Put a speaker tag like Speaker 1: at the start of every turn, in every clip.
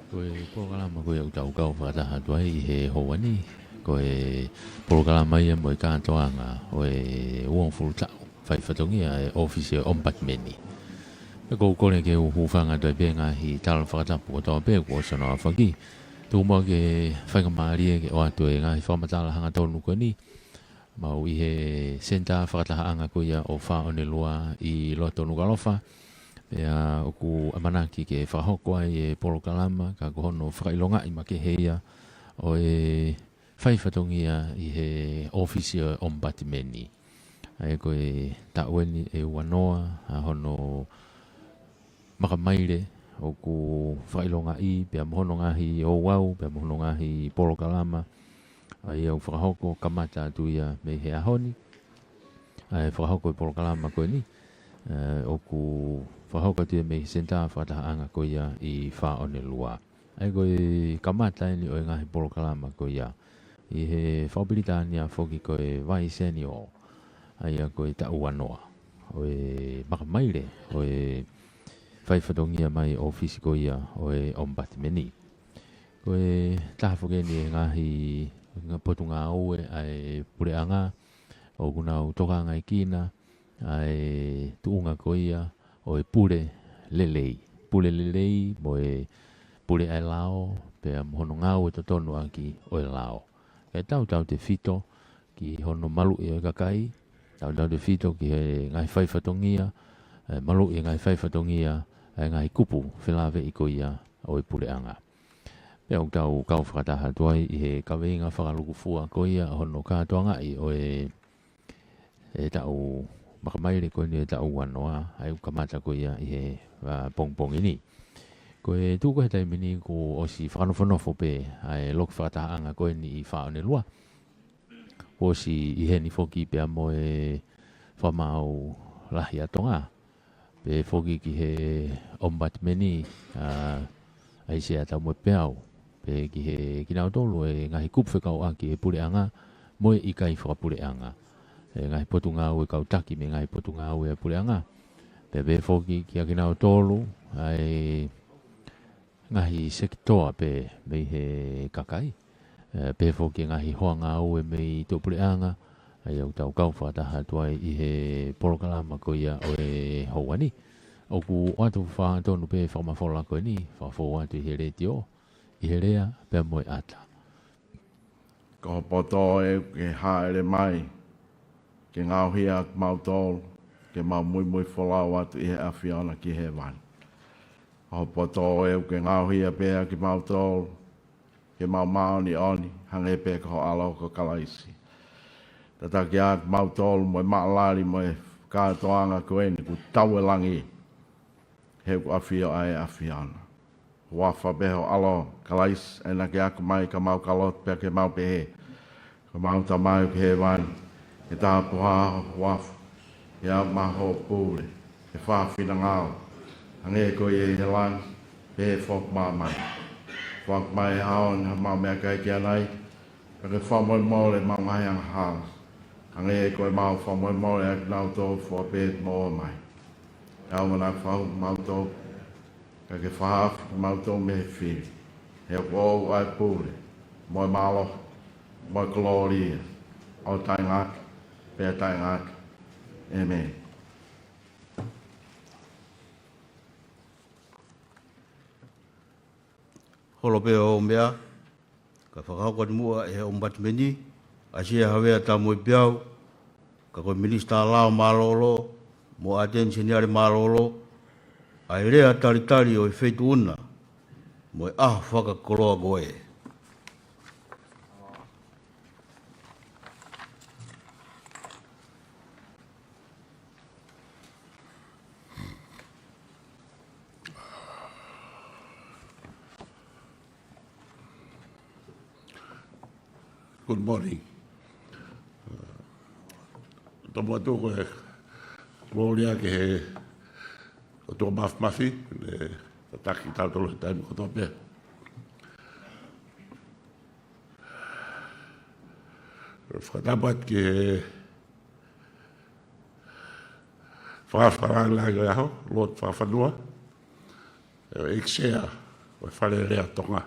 Speaker 1: Koe programa koe au tau kau whakataha tuai I he hoani. Koe programa ia mo I kātoanga o e uongfulu tau. Whai whatongia e Ofisi o Omipatimeni. E kou kore ke uhuwhanga tuai pēnga hi tala whakatapu o toa pēku o sono a whaki. Tūmua ke whakamaarie ke o atu e ngahi whamatala hanga tonu koe ni. Mau I he senta whakataha anga koe ia o wha o ne lua I loto Nuku'alofa. Pea oku amanaki ke whahoko ai e polokalama ka kohono whakailonga I make heia o e whaifatongia I he Ofisi o Omipatimeni. Ai koe taueni e wanoa a hono makamaire oku whakailonga I pea mohono ngahi o wau, pea mohono ngahi polokalama. Ai au whakahoko kamata atuia me he ahoni. Ai whakahoko I polokalama koe ni. Oku whahauka tia me senta whataha anga ko ia I wha o ne lua. Ai koe kamata ni o ngahi polokalama ko ia. I he whaupilitania whoki koe Vicennial. Ai a koe ta uanoa. O e makamaire. O e whaifatongia mai Ofisi ko ia o e Omipatimeni. Koe taha whokeni e ngahi potunga aue ai pureanga. O kunau tokanga I kina. Ai tuunga ko ia. O e pule lelei. Pule lelei mo e pule ai lao. Pea mohono ngau e totonu aki o e lao. E tau te fito ki hono malu I o kakai. Tau te fito ki he ngai whaifatongia. Malu I ngai whaifatongia. Ngai kupu whilawe I ko ia o e pule anga. Pea tau kau whakataha tuai I he kaweinga whakaluku fua ko ia hono kātoanga I o e tau makamaire koe ni e tau wanoa, ai kamata koe ia I he pongpong ini. Koe tūko he taimini ko osi whakanofo pe, ai lok whakataha anga koe ni I whao ne lua. Osi I he ni whoki pea mo e whamau lahi a Tonga. Pe whoki ki he Omipatimeni, ai se atau mo peau. Pe ki he kinau tolu e ngahi kupwhekau aki e pule anga, mo e ikai whakapule anga. E ngai potunga ue kautaki me ngai potunga ue puleanga. Pe foki ki akina o tolu, ai ngahi sekitoa pe me he kakai. Pe foki ngahi hoanga ue me to puleanga, ai au tau kau whataha tuai I he polokalama ko ia o e hauani. Oku atu wha tonu pe whamafola ko ni, whafo atu I he retio, I he rea pe moe ata.
Speaker 2: Ko poto e ke haere mai. Ke ngauhia mau tolu, ke mau Moimoi wholau atu I he awhiona ki he wani. Ho poto e ke ngauhia pēa ki mau tolu, ke mau maoni oni, hange pēa ka ho alo ko kalaisi. Tata ki atu mau tolu mo e maalari mo e kātoanga koe ni ku tau e langi. He ku awhio ai awhiona. Wafa beho alo kalaisi, ena ke aku mai ka mau kalot pēa ke mau pehe. Ka mau tamai ki he wani. E tā poha wafu, e a maho pūre, e whawhina ngāo. Ange koe e he lang, pe he whok mai. Whok mai e haon, ha mau mea kai ki anai, ka ke whamoi mole mau ngai ang hala. Ange koe mau whamoi mole ak nau tō whua pēt mō mai. Au mana whau mau tō, ka ke whahaf mau tō me he whiri. He wōu ai pūre, moi malo, moi gloria, o tai ngāki. Pea tai ngāki. Amen.
Speaker 3: Holo pea o mea, ka whakahauka ni mua e Omipatimeni, a sia hawea tā moe peau, ka koe minista lao malolo, mo atensiniare malolo, a e rea taritari o e wheitu una, mo e aho whakakoloa goe.
Speaker 4: Good morning. Tomo atu ko e gloria ke he o tō mafi, le taki tātolo he taimi ko tō pē. Whakatapat ki he whakawharanga e aho, Lord whawhanua. E eksea o whare rea Tonga.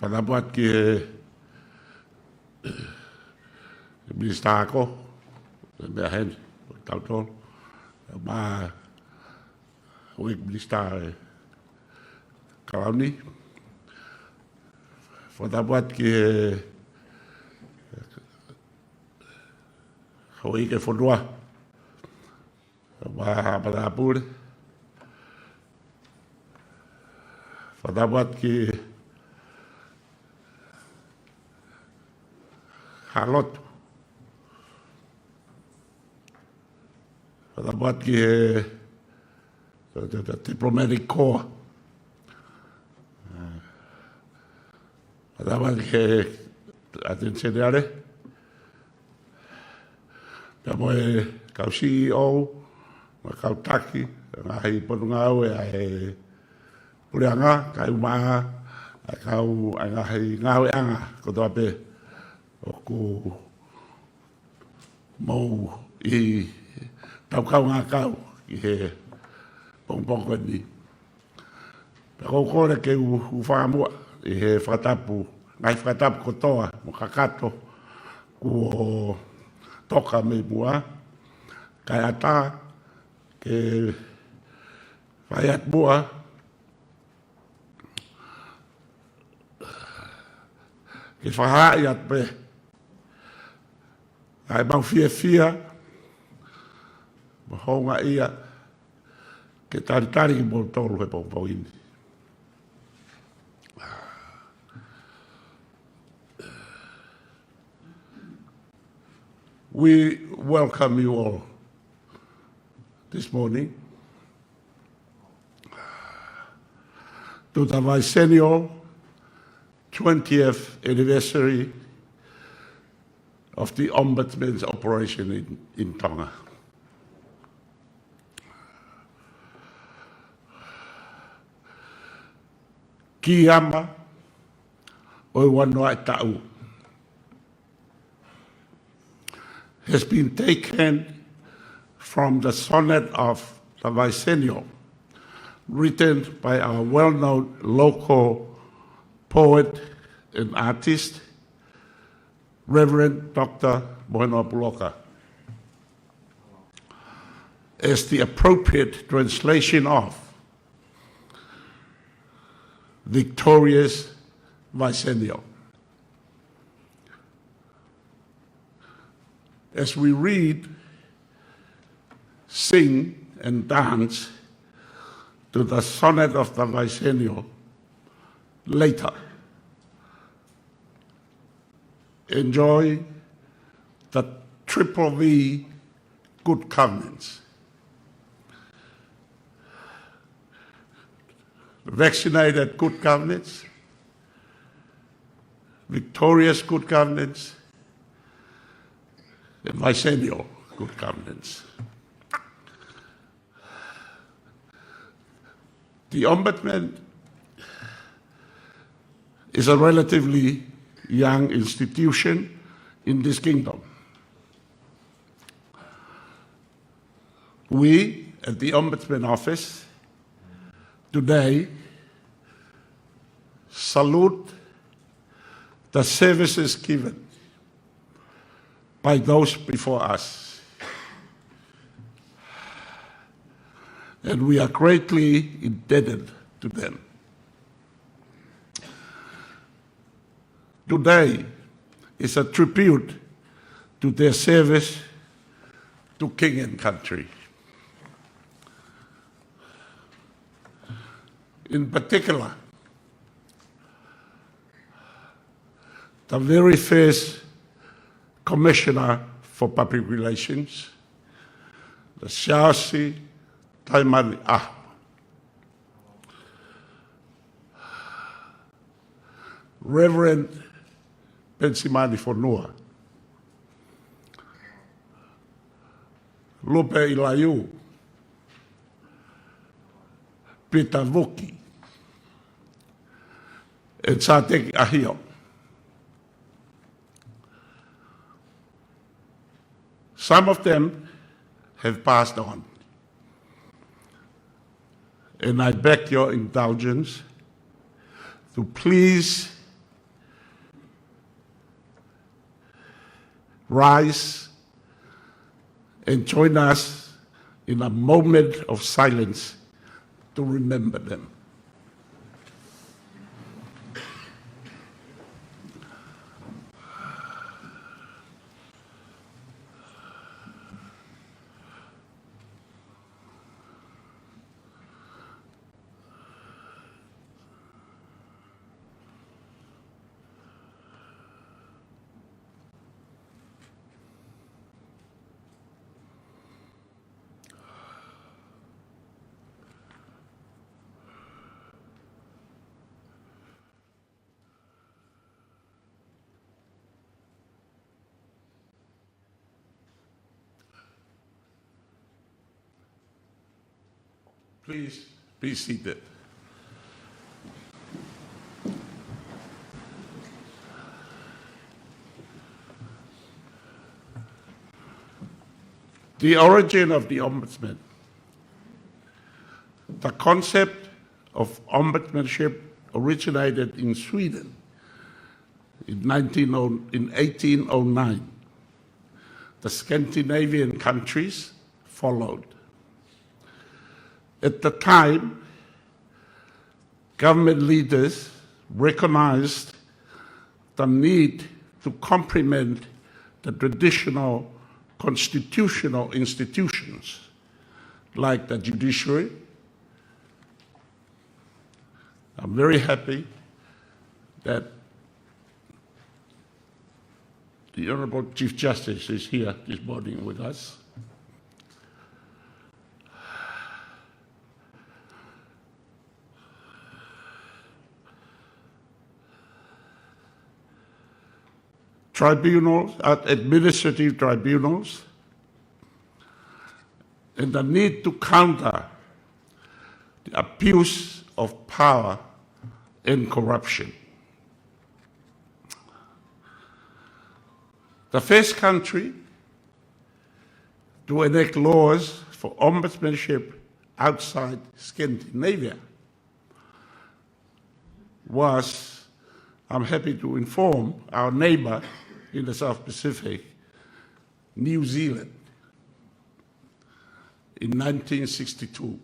Speaker 4: Whanabuat ki Minister ako, mea hen, tautol, ma Wig Minister Kalauni. Whanabuat ki hoi ke whanua, ma Malapure. Whanabuat ki Halotu. Whanabuat ki the diplomatic corps. Whanabuat ki Vicennial. Pia moe kau CEO, ma kau taki, ngahi ponunga au e pureanga, kai umaa, kau ngahi ngawe anga, kotoa pe, o ku mau i tau kau ngā kau, i he pongpongko ni. Pia kou kore ke u whaamua, i he whakatapu, ngai whakatapu kotoa, mo kakato, ku o toka me mua, kai ata, ke whaiat mua, ke whahai at pe, ai mau fia, ma honga ia, ke tari mo toru he pōpō ini. We welcome you all this morning to the Vicennial 20th anniversary of the Ombudsman's operation in Tonga. Ki ama o wanoa e tau has been taken from the sonnet of the Vicennial, written by our well-known local poet and artist, Reverend Dr. Moimoi, as the appropriate translation of Victorious Vicennial. As we read, sing, and dance to the sonnet of the Vicennial later, enjoy the triple V good covenants. Vaccinated good covenants, victorious good covenants, and Vicennial good covenants. The Ombudsman is a relatively young institution in this kingdom. We at the Ombudsman Office today salute the services given by those before us. And we are greatly indebted to them. Today is a tribute to their service to king and country. In particular, the very first Commissioner for Public Relations, the Siasi Taimani Ah. Reverend Pensimani Fonua, Lupe Ilayu, Peter Vuki, and Sateki Ahio. Some of them have passed on. and I beg your indulgence to please rise and join us in a moment of silence to remember them. Please be seated. The origin of the Ombudsman. The concept of ombudsmanship originated in Sweden in 1809. The Scandinavian countries followed. At the time, government leaders recognized the need to complement the traditional constitutional institutions like the judiciary. I'm very happy that the Honourable Chief Justice is here this morning with us. Tribunals, administrative tribunals, and the need to counter the abuse of power and corruption. The first country to enact laws for ombudsmanship outside Scandinavia was, I'm happy to inform, our neighbor in the South Pacific, New Zealand, in 1962.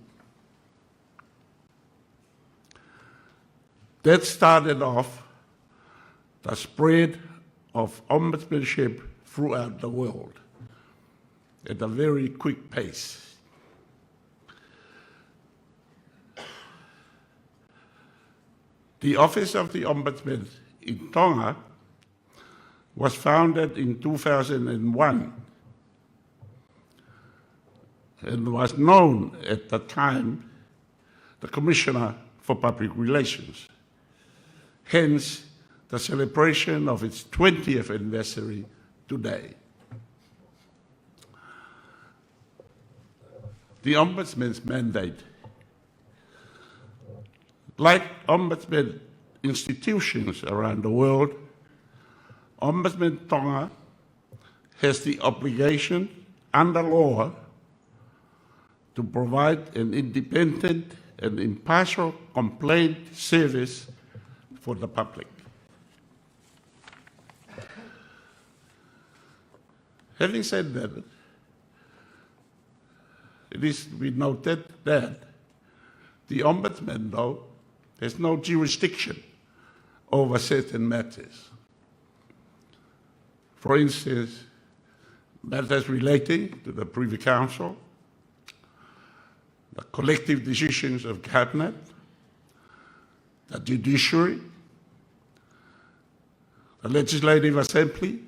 Speaker 4: That started off the spread of ombudsmanship throughout the world at a very quick pace. The Office of the Ombudsman in Tonga was founded in 2001 and was known at the time the Commissioner for Public Relations. Hence, the celebration of its 20th anniversary today. The Ombudsman's mandate. Like Ombudsman institutions around the world, Ombudsman Tonga has the obligation under law to provide an independent and impartial complaint service for the public. Having said that, it is to be noted that the Ombudsman, though, has no jurisdiction over certain matters. For instance, matters relating to the Privy Council, the collective decisions of Cabinet, the Judiciary, the Legislative Assembly,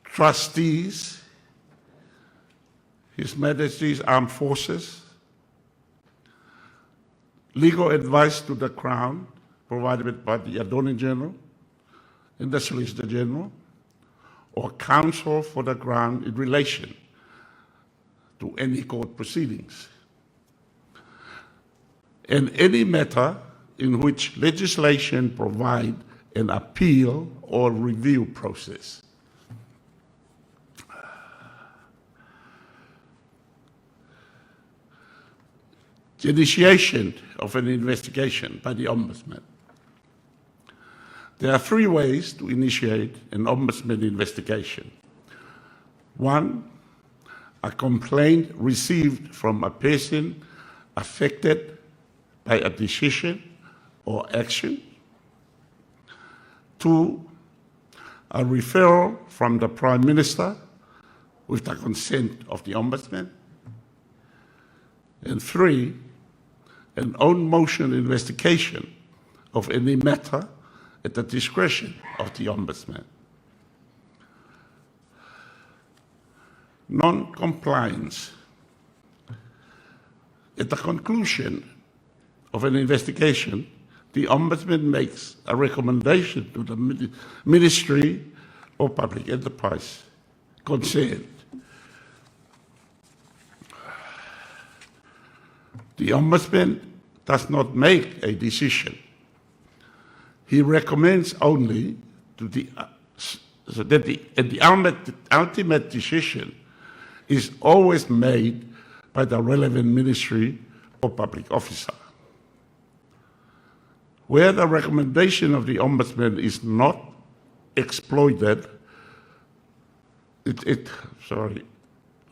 Speaker 4: trustees, His Majesty's Armed Forces, legal advice to the Crown provided by the Attorney General and the Solicitor General, or counsel for the Crown in relation to any court proceedings, and any matter in which legislation provides an appeal or review process. the initiation of an investigation by the Ombudsman. There are three ways to initiate an Ombudsman investigation. One, a complaint received from a person affected by a decision or action. Two, a referral from the Prime Minister with the consent of the Ombudsman. And three, an own motion investigation of any matter at the discretion of the Ombudsman. Non-compliance. At the conclusion of an investigation, the Ombudsman makes a recommendation to the Ministry of Public Enterprise concerned. The Ombudsman does not make a decision. He recommends only to so that the ultimate decision is always made by the relevant ministry or public officer. Where the recommendation of the Ombudsman is not exploited,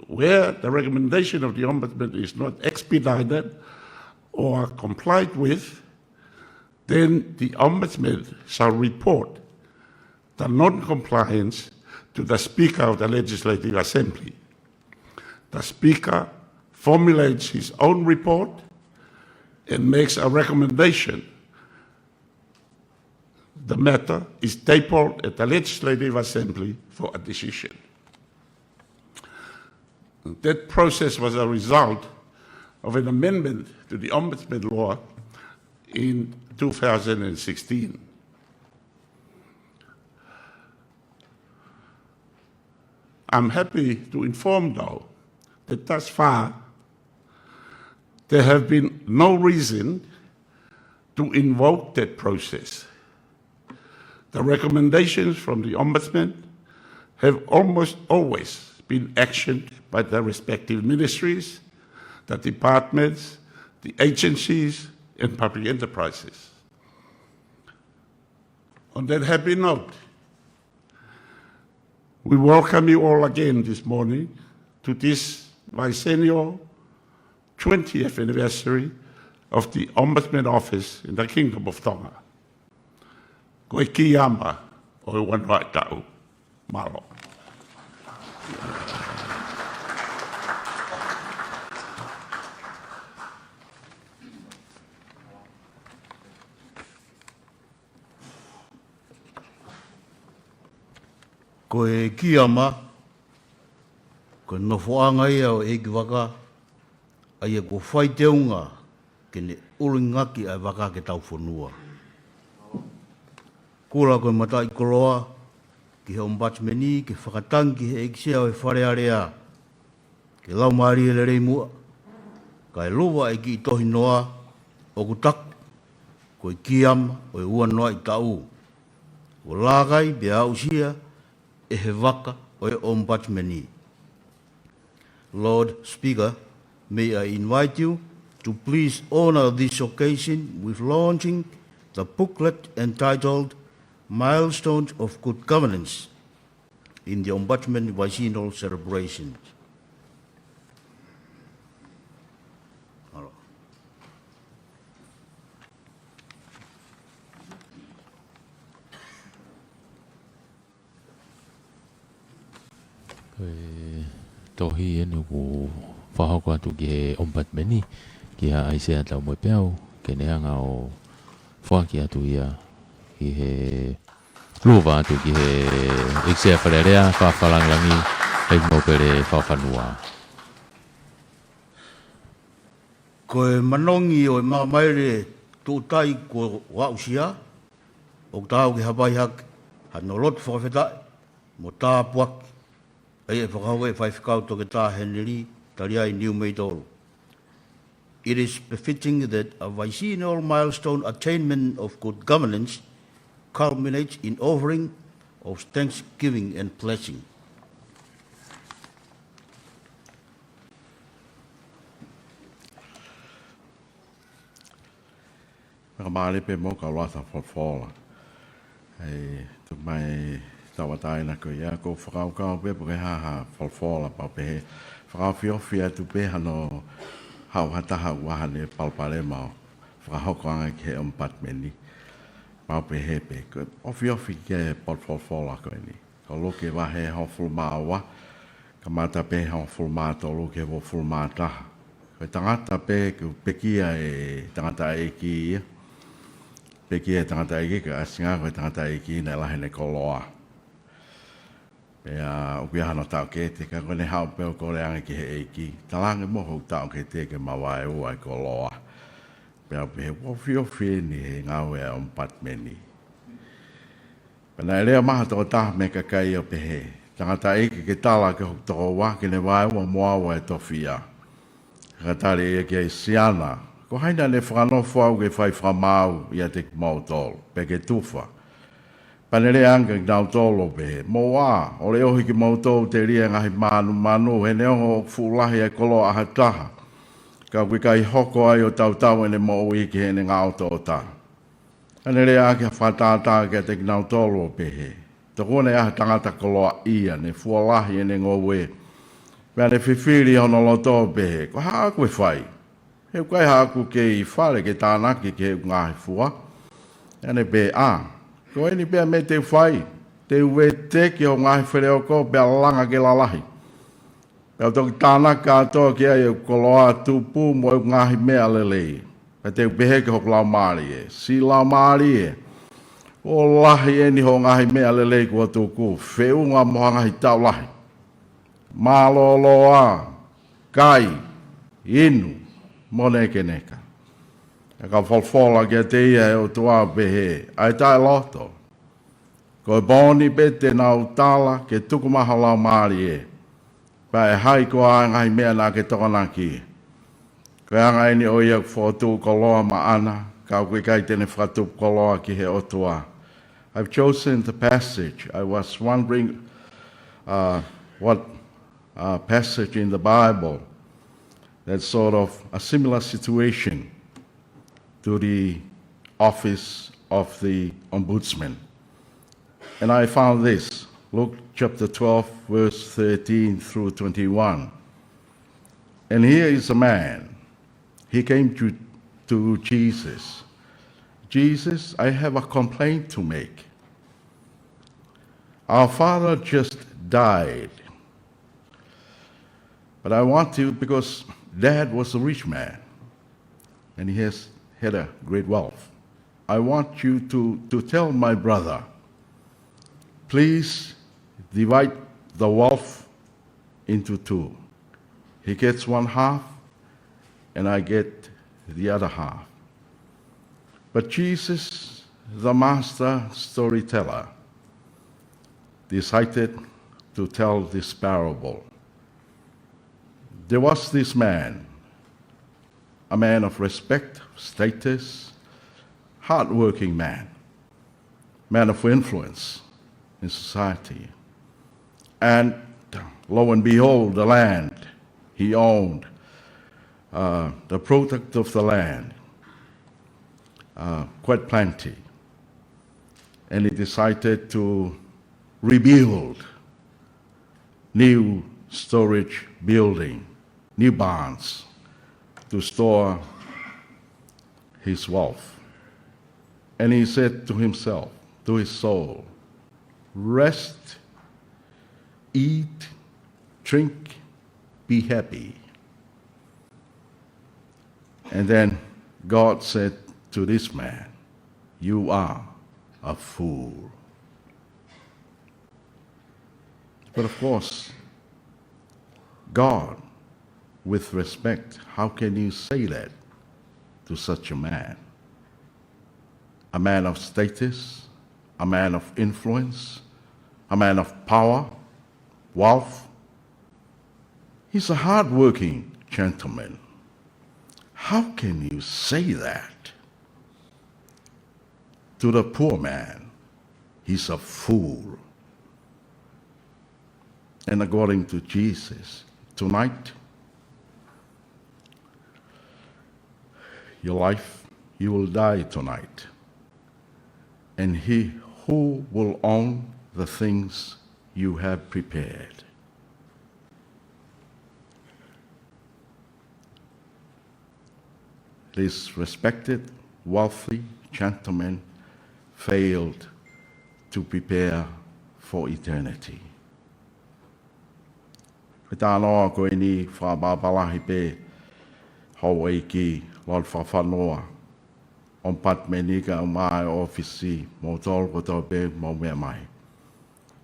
Speaker 4: where the recommendation of the Ombudsman is not expedited or complied with, then the Ombudsman shall report the non-compliance to the Speaker of the Legislative Assembly. The Speaker formulates his own report and makes a recommendation. The matter is tabled at the Legislative Assembly for a decision. That process was a result of an amendment to the Ombudsman law in 2016. I'm happy to inform, though, that thus far there have been no reason to invoke that process. The recommendations from the Ombudsman have almost always been actioned by the respective ministries, the departments, the agencies, and public enterprises. On that happy note, we welcome you all again this morning to this Vicennial 20th anniversary of the Ombudsman Office in the Kingdom of Tonga. Koe ki ama o e wanwai tau. Malo.
Speaker 3: Ko e kiama, ko nofoanga ia o e kiwaka, ai e ko whai te unga, ke ne uringaki ai waka ke tau whanua. Kura koe matai koloa, ki he Ombudsmani, ke whakatangi he eksia o e wharearea, ke lau maari e rei mua, ka e lowa e ki i tohi noa, o kutaku, ko e kiama, o e ua noa i tau. O lāgai, bea usia, e he waka o e Ombudsmani. Lord Speaker, may I invite you to please honor this occasion with launching the booklet entitled Milestones of Good Governance in the Ombudsman Vicennial celebrations.
Speaker 1: Tohi e nuku whahoko atu ki he Omipatimeni ki ha aise atau mo peau ke neanga o whaki atu ia ki he luva atu ki he eksea wharerea whawhalanglangi hei mopere whawhanua.
Speaker 3: Ko e manongi o e maamaire tūtai ko wausia, o tāu ki hapai hak, hano lotu whakawhetai, mo tā puaki, ai e whakau e whaifakau toke tā heneri, taria I New Meidoro. It is befitting that a Vicennial milestone attainment of good governance culminates in offering of thanksgiving and blessing.
Speaker 2: Mali pe mo ka loa ta fola. Tu mai tawatai na ko ia ko whakau pe po ke ha fola pa pe. Whakau fia tu pe hano hau hataha wahane palpale mau. Whakahoko anga ki he Omipatimeni. Pau pe he pe. Ofi ke fola ko ni. Ko loke wahe ho fulmawa. Ka mata pe ho fulmata o loke wo fulmata. Ko tangata pe ku pekia e tangata e ki ia. Peki e tangata eki ka asinga koe tangata eki nei lahi ne koloa. Pea ukia hano tau ke te ka kone hao peo kore ange ki he eki. Talange moho tau ke te ke mawai ua e koloa. Pea pehe wofi ni he ngau e Omipatimeni. Pena e lea maha toko taha me ka kai o pehe. Tangata eki ke tala ke hok toko wa ke ne wai ua mua ua e tofia. Ka tari e ke siana. Ko haina ne whanofo au ke whai whamau i a te mautolo, pe ke tuwha. Panere anga ki nau tolo pe, mo wā, o le ohi ki mautolo te ria ngahi manu, he ne ongo fulahi e kolo aha taha. Ka kui kai hoko ai o tautau ene mo ui ki he ne ngā o ta. Panere anga ki whatātā ki a te nau tolo pe he. Toko ne aha tangata koloa ia, ne fualahi ene ngowe. Pea ne whiwhiri hono loto pe he, ko haa koe whai. He kai haku ke I whare ke tānaki ke ngāhi fua. Ane pe ko eni pia me te whai. Te uwe te ki o ngāhi where o ko pia langa ke lalahi. Pia toki tānaki katoa ki ai koloa tupu mo ngāhi mea lelei. Pia te upehe ke hok lau maari e. Si lau maari e. O lahi eni ho ngāhi mea lelei kua tuku. Whiunga moha ngahi tau lahi. Māloloa. Kai. Inu. Mone ke neka. E ka whalwhala ki a te ia e o tua pehe. Ai tae loto. Ko e boni pe te nau tala ke tukumaha lau maari e. Pa e hai ko a ngai mea nā ke tokanaki. Ko e anga ini o ia whotu koloa maana. Ka koe kai tene whatup koloa ki he o tua. I've chosen the passage. I was wondering what passage in the Bible that's sort of a similar situation to the office of the Ombudsman. And I found this, Luke chapter 12, verse 13 through 21. And here is a man. He came to Jesus. Jesus, I have a complaint to make. Our father just died. But I want to, because Dad was a rich man, and he has had a great wealth. I want you to tell my brother, please divide the wealth into two. He gets one half, and I get the other half. But Jesus, the master storyteller, decided to tell this parable. There was this man, a man of respect, status, hard-working man of influence in society. And lo and behold, the land he owned, the product of the land, quite plenty. And he decided to rebuild new storage building, new barns to store his wealth. And he said to himself, to his soul, rest, eat, drink, be happy. And then God said to this man, you are a fool. But of course, God, with respect, how can you say that to such a man? A man of status, a man of influence, a man of power, wealth. He's a hard-working gentleman. How can you say that to the poor man? He's a fool. And according to Jesus, tonight, your life, you will die tonight. And who will own the things you have prepared? This respected, wealthy gentleman failed to prepare for eternity. Ko tānoa koe ni whababalahi pē hau eiki lor whawhanoa Omipatimeni ka umai Ofisi mō tōru ko tō pē mō mea mai.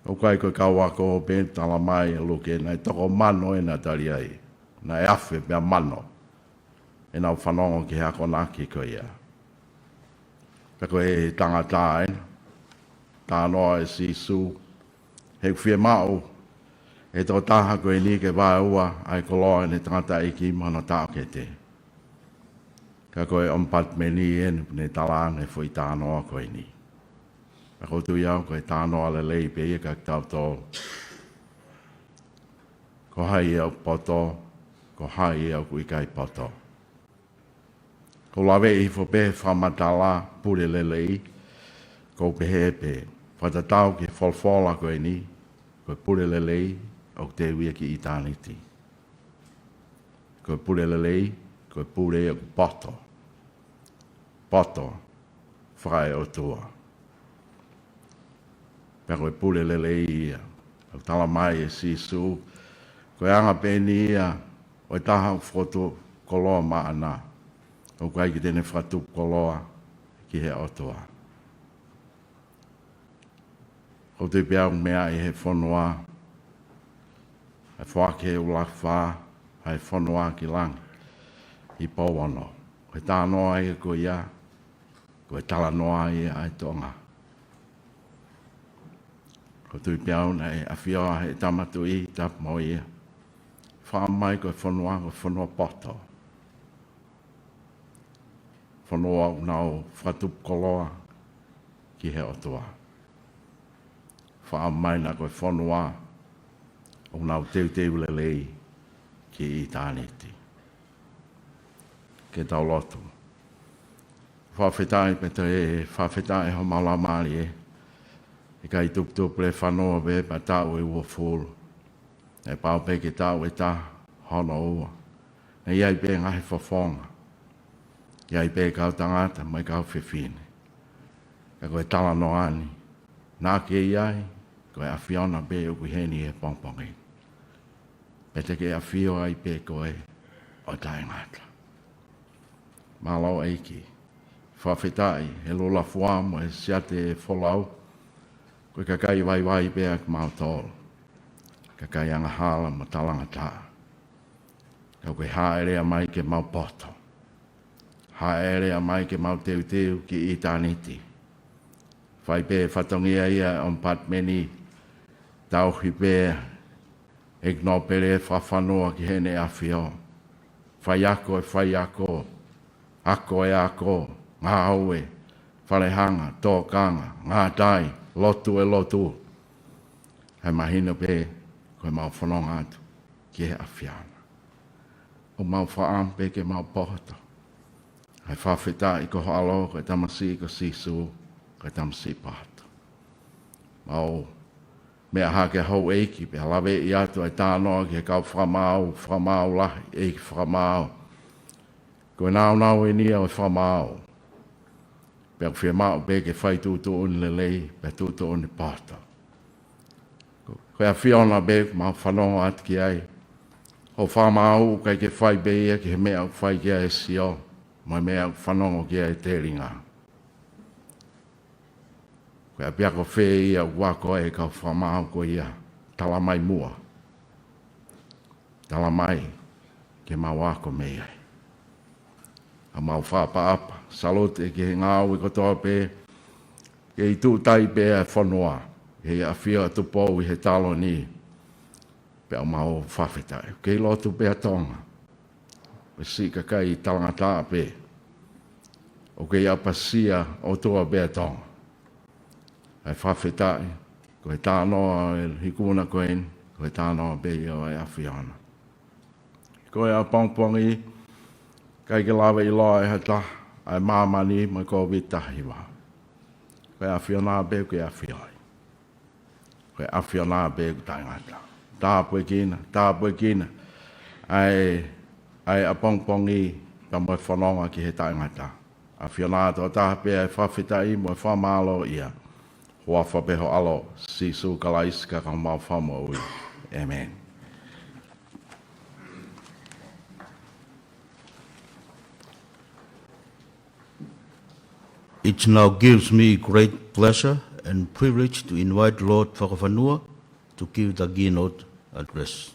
Speaker 2: O kai koe kaua ko pē tala mai e luke nei toko mano e na tari ai. Na e awhi pēr mano. E nau whanongo ki hako naki koe ia. Ka koe tangata e tānoa e sisu he whia mau e tō taha koe ni ke wāe ua ai koloa ne tangata i ki mana tāo ke te. Ka koe Omipatimeni e ne talang e whui tānoa koe ni. Ka koutu iau koe tānoa le lei pe ia ka tau tō. Ko hai iau poto, ko hai iau kui kai poto. Ko lawe i whope whamatala pure le lei, ko pehe pe. Whatatau ki wholwhola koe ni, koe pure le lei, o te wia ki itaniti. Koe pure le lei, koe pure o poto. Poto, whae o tua. Pea koe pure le lei ia, o tala mai e sisu, koe anga pēni ia, o i taha whoto koloa maana, o kai ki tene whatu koloa ki he o tua. O te piau mea i he whanua, e whake u lawha, ai whanua ki lang, i pōwano. Koe tānoa i ko ia, koe tala noa i ai Tonga. Ko tui piau nei a whioa he tamatu i tap mo ia. Whamai koe whanua poto. Whanua nau whatup koloa ki he otua. Whamai na koe whanua o nau teu le lei ki i tāneti. Ke tau lotu. Whawhetai peta e, whawhetai ho maula maari e. E kai tup le whanua be pa tau e ua fulu. E pau pe ke tau e ta hono ua. E iai pe ngahi whawhonga. Iai pe kau tangata mai kau whiwhine. Ka koe tala no ani. Nā ke iai, koe a whiona pe uku heni e pongpongi. Pete ke a whio ai pe koe o tai ngata. Malo eiki. Whawhetai, he lula fuamo e siate e wholau. Koe kakai vai pe ak mautolo. Kakai anga hala ma talanga tā. Kau koe haere a mai ke mau poto. Haere a mai ke mau teu ki i tāniti. Whai pē whatongia ia Omipatimeni tau hipe e gno pere whawhanua ki hene a whio. Whai ako, ako e ako, ngā haue, whalehanga, tōkanga, ngā tai, lotu e lotu. Hei mahina pē, koe mau whanonga atu ki he a whiana. O mau whaampe ke mau pohoto. Hei whawhita i ko halo, koe tamasi ko sisu, koe tamasi pahato. Mau mea hake hau eiki, pe lawe i atu ai tānoa ki he kau whamau lahi, eiki whamau. Koe nau e nia o whamau. Pe au whiamau pe ke whai tūtu uni le lei, pe tūtu uni pahato. Koe a whiona pe, mau whanonga atu ki ai. Ho whamau kai ke whai pe ia ki he mea whai ki ai sio. Mai mea whanongo ki ai te ringa. Koe a piako whē ia wako e kau whamau ko ia. Tala mai mua. Tala mai ke mau wako me ai. A mau whapa. Salute ki he ngāu i kotoa pē. Ke i tūtai pē a whanua. He a whio a tupou i he talo ni. Pe au mau whawhetai. Ke i lotu pē a Tonga. Pe si kakai i talangata pē. O ke i apasia o tua pē a Tonga. Ai whawhetai. Koe tānoa e hikuna koen. Koe tānoa pē i o e a whiona. Koe a pongpongi. Kai ke lawe i loa e hata. ai mamani mai ko vitahi wa. Koe awhiona be koe awhioi. Koe awhiona be koe tangata. Tā pue kina. Ai apongpongi ka moe whanonga ki he tangata. Awhiona to tā pe ai whawhitai moe whamalo ia. Hoa whapeho alo si su kalaiska ka mau whamo ui. Amen.
Speaker 3: It now gives me great pleasure and privilege to invite Lord Farofa to give the keynote address.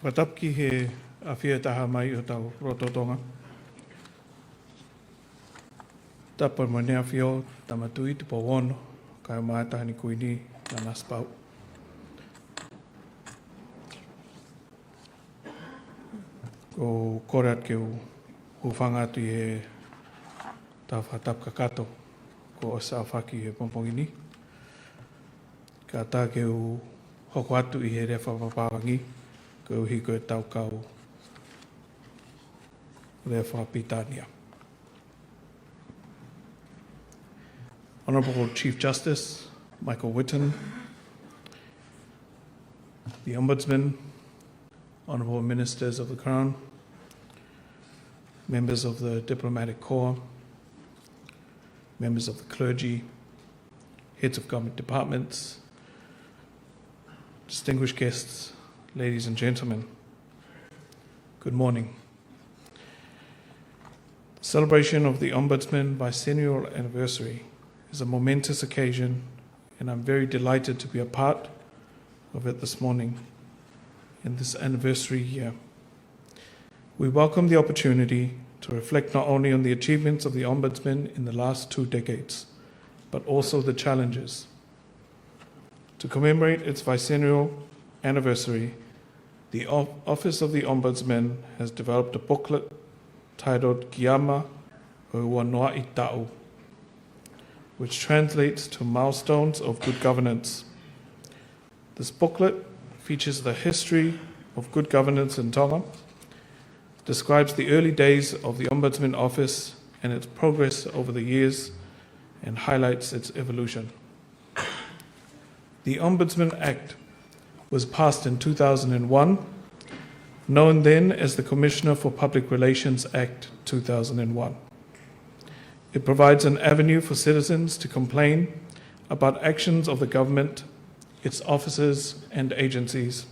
Speaker 5: Watapki he awhia taha mai o tau rototonga. Tapa mane awhio tamatui te pawono kai mai tahani kuini na naspau. Ko korat ke u whangatu i he tawha tapka kato ko o sa whaki he pompongini. Ka tā ke u hoko atu i he rewa papawangi ko hi koe tau kau rewa pitania. Honourable Chief Justice Michael Whitten, the Ombudsman, Honourable Ministers of the Crown, members of the Diplomatic Corps, members of the clergy, heads of government departments, distinguished guests, ladies and gentlemen, good morning. The celebration of the Ombudsman Vicennial anniversary is a momentous occasion, and I'm very delighted to be a part of it this morning in this anniversary year. We welcome the opportunity to reflect not only on the achievements of the Ombudsman in the last 2 decades, but also the challenges. To commemorate its Vicennial anniversary, the Office of the Ombudsman has developed a booklet titled Kiama o Noa I Ta'u, which translates to Milestones of Good Governance. This booklet features the history of good governance in Tonga, describes the early days of the Ombudsman Office and its progress over the years, and highlights its evolution. The Ombudsman Act was passed in 2001, known then as the Commissioner for Public Relations Act 2001. It provides an avenue for citizens to complain about actions of the government, its officers and agencies.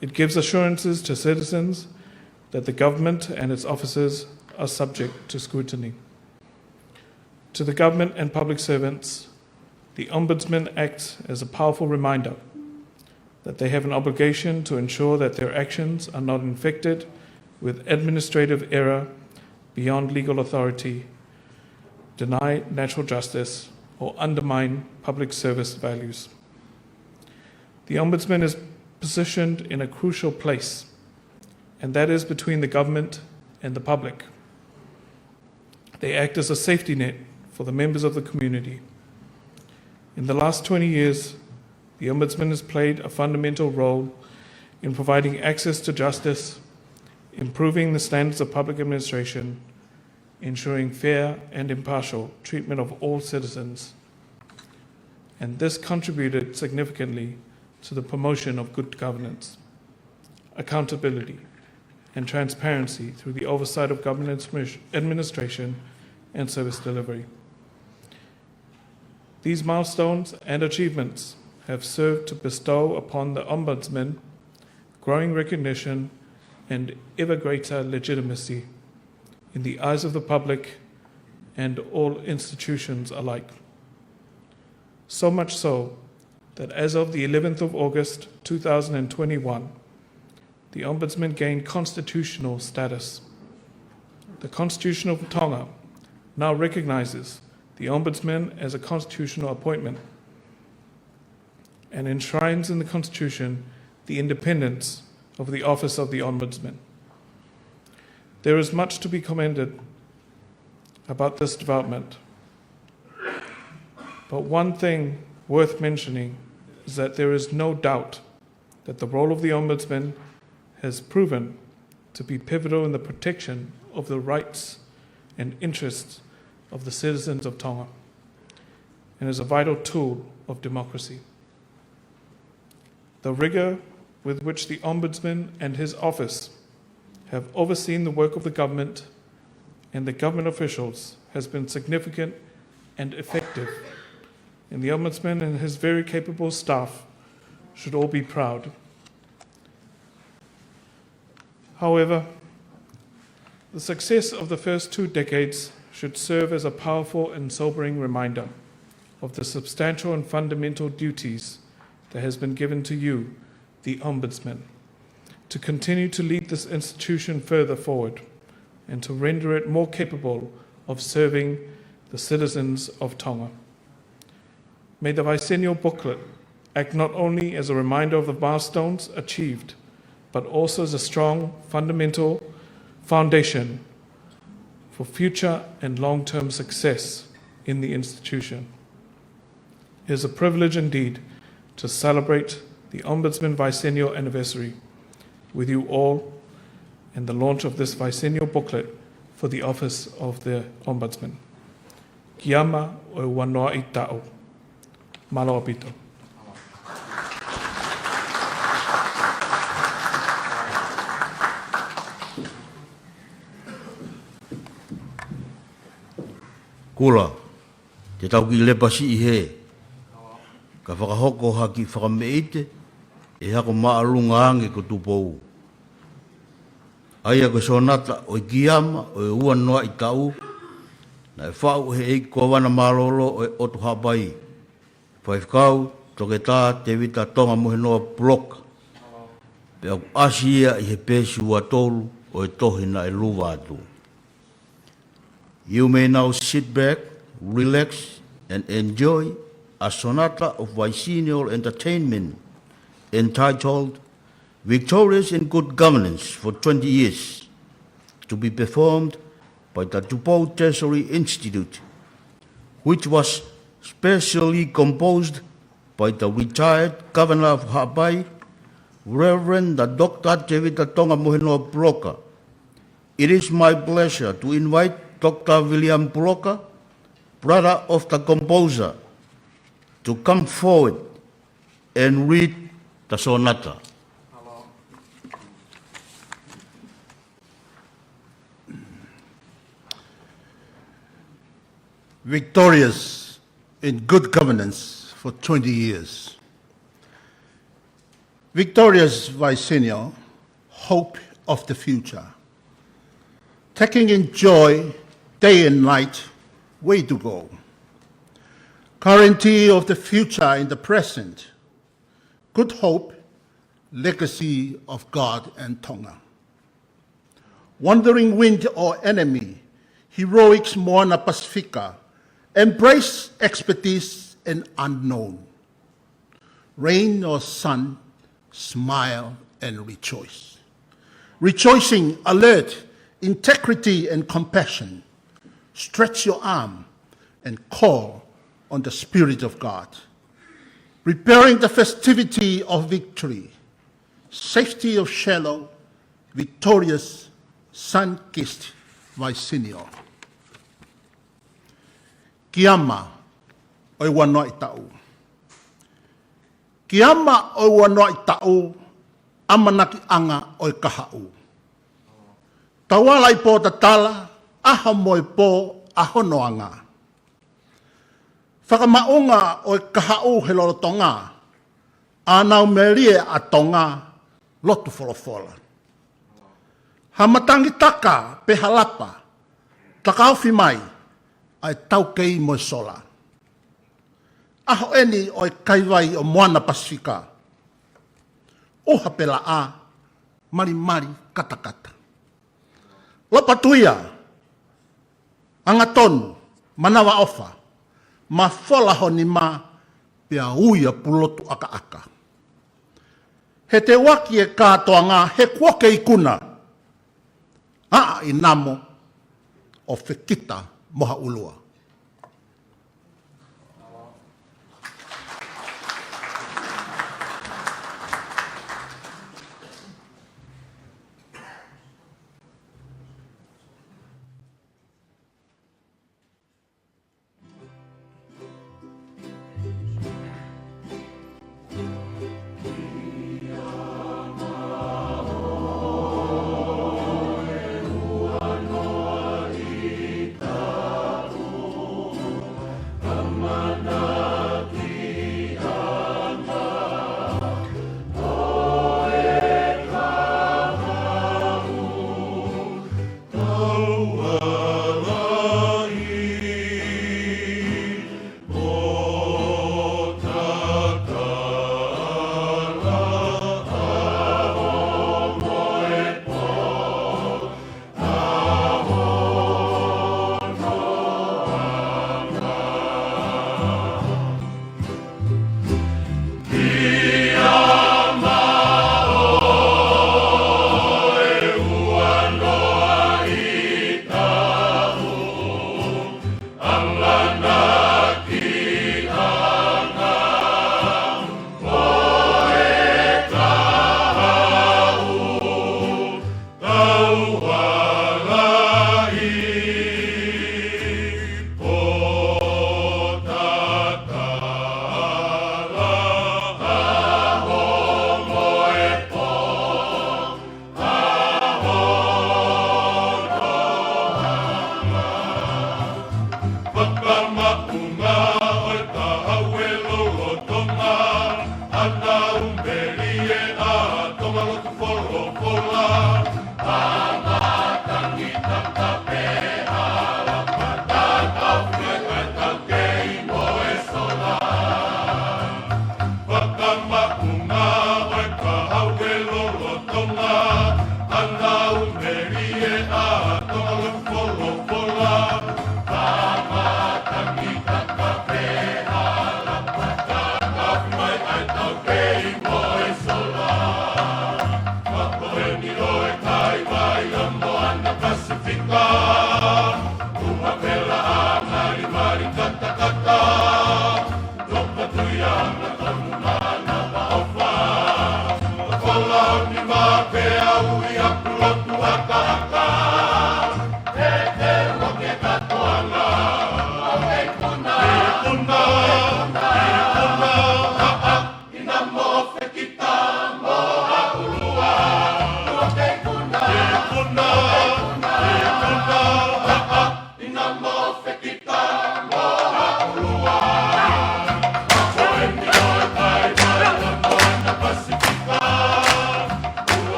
Speaker 5: It gives assurances to citizens that the government and its officers are subject to scrutiny. To the government and public servants, the Ombudsman acts as a powerful reminder that they have an obligation to ensure that their actions are not infected with administrative error beyond legal authority, deny natural justice, or undermine public service values. The Ombudsman is positioned in a crucial place, and that is between the government and the public. They act as a safety net for the members of the community. In the last 20 years, the Ombudsman has played a fundamental role in providing access to justice, improving the standards of public administration, ensuring fair and impartial treatment of all citizens, and this contributed significantly to the promotion of good governance, accountability, and transparency through the oversight of government administration and service delivery. These milestones and achievements have served to bestow upon the Ombudsman growing recognition and ever greater legitimacy in the eyes of the public and all institutions alike. So much so that as of the 11th of August 2021, the Ombudsman gained constitutional status. The Constitution of Tonga now recognizes the Ombudsman as a constitutional appointment and enshrines in the Constitution the independence of the Office of the Ombudsman. There is much to be commended about this development. But one thing worth mentioning is that there is no doubt that the role of the Ombudsman has proven to be pivotal in the protection of the rights and interests of the citizens of Tonga, and is a vital tool of democracy. The rigor with which the Ombudsman and his office have overseen the work of the government and the government officials has been significant and effective, and the Ombudsman and his very capable staff should all be proud. However, the success of the first 2 decades should serve as a powerful and sobering reminder of the substantial and fundamental duties that has been given to you, the Ombudsman, to continue to lead this institution further forward and to render it more capable of serving the citizens of Tonga. May the Vicennial booklet act not only as a reminder of the milestones achieved, but also as a strong fundamental foundation for future and long-term success in the institution. It is a privilege indeed to celebrate the Ombudsman Vicennial anniversary with you all and the launch of this Vicennial booklet for the Office of the Ombudsman. Ki ama o wanoa I ta'o. Malo apito.
Speaker 3: Kula, te tau ki le pasi I he. Ka whakahoko haki whakameite, e hako maalunga ange ko tupou. Aia ko sonata o I kiama o I ua noa I tau, na e whau he eiki kua wana malolo o E otu hapai. Whaifkau, toke tā te wita tonga muhe noa bloka. Pe au asia I he pēsi ua tolu o E tohi na E luwa atu. You may now sit back, relax, and enjoy a sonata of Vicennial entertainment entitled Victorious in Good Governance for 20 Years, to be performed by the Tupou Treasury Institute, which was specially composed by the retired Governor of Hawaii, Reverend Dr. Tevita Tonga Mohenoa Bloka. It is my pleasure to invite Dr. William Bloka, brother of the composer, to come forward and read the sonata.
Speaker 6: Victorious in good governance for 20 years. Victorious Vicennial, hope of the future. Taking in joy day and night, way to go. Guarantee of the future in the present. Good hope, legacy of God and Tonga. Wandering wind or enemy, heroics moana pacifica, embrace expertise and unknown. Rain or sun, smile and rejoice. Rejoicing, alert, integrity and compassion. Stretch your arm and call on the Spirit of God. Preparing the festivity of victory, safety of shallow, victorious, sun-kissed Vicennial. Kiama o wanoa I ta'u. Kiama o wanoa I ta'u, amanaki anga o kaha'u. Tawala I po tatala, aha mo I po ahonoanga. Whakamaunga o kaha'u he lorotonga, anau merie a tonga, lotu wholofola. Hamatangi taka pe halapa, takauwhi mai, ai taukei mo sola. Aho eni o kaiwai o moana Pasifika. Oha pela a, mari mari kata kata. Lopatuia, angatonu, manawa ofa, ma fola honi ma pia uia pulotu aka aka. He te waki e kātoa ngā he kuoke I kuna. I namo o whekita moha ulua.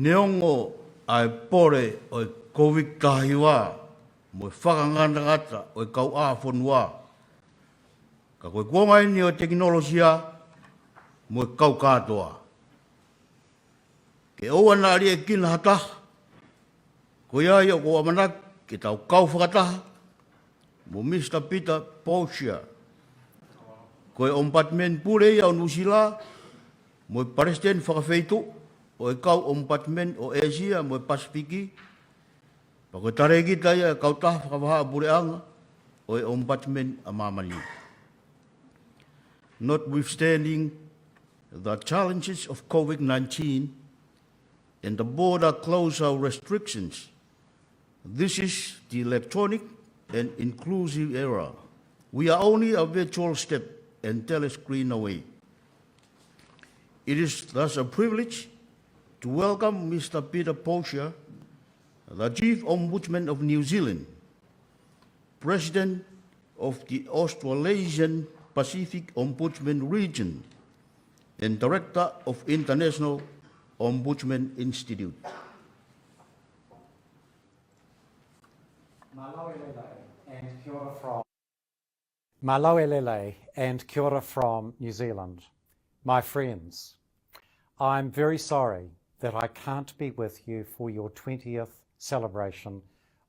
Speaker 3: Neongo ai pore o COVID tahiwa mo whakangana ngata o kau āwhonua. Ka koe kuangai ni o teknolosia mo kau kātoa. Ke oua nā ria kina hata, koe ai o koa manak ke tau kau whakataha mo Mr. Peter Paula. Koe Ombudsman pure ia o Nusila mo President whakawheitu o e kau Ombudsman o Asia mo Pasifiki. Pa koe taregi tai e kau taha whakawaha pureanga o e Ombudsman a Mamani. Notwithstanding the challenges of COVID-19 and the border closure restrictions, this is the electronic and inclusive era. We are only a virtual step and telescreen away. It is thus a privilege to welcome Mr. Peter Paula, the Chief Ombudsman of New Zealand, President of the Australasian Pacific Ombudsman Region, and Director of International Ombudsman Institute.
Speaker 7: Maloelele and kia ora from New Zealand. My friends, I'm very sorry that I can't be with you for your 20th celebration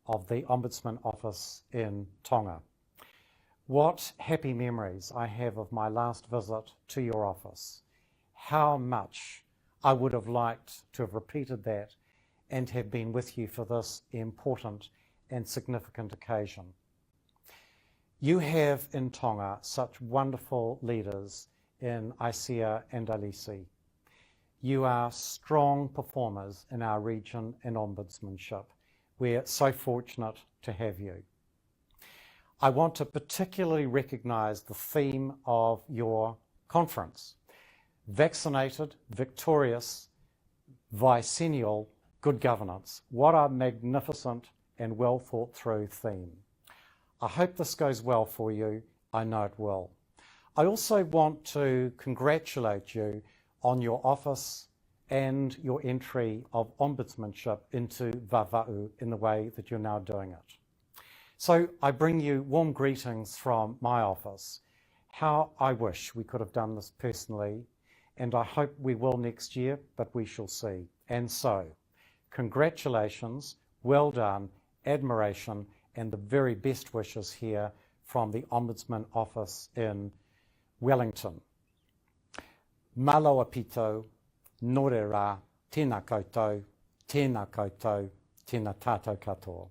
Speaker 7: of the Ombudsman Office in Tonga. What happy memories I have of my last visit to your office. How much I would have liked to have repeated that and have been with you for this important and significant occasion. You have in Tonga such wonderful leaders in Aisia and Alisi. You are strong performers in our region and ombudsmanship. We're so fortunate to have you. I want to particularly recognise the theme of your conference, Vaccinated, Victorious, Vicennial, Good Governance. What a magnificent and well thought through theme. I hope this goes well for you. I know it will. I also want to congratulate you on your office and your entry of ombudsmanship into Vava'u in the way that you're now doing it. So I bring you warm greetings from my office. How I wish we could have done this personally, and I hope we will next year, but we shall see. And so, congratulations, well done, admiration, and the very best wishes here from the Ombudsman Office in Wellington. Maloa pito, nore rā, tēnā koutou, tēnā koutou, tēnā tātou katoa.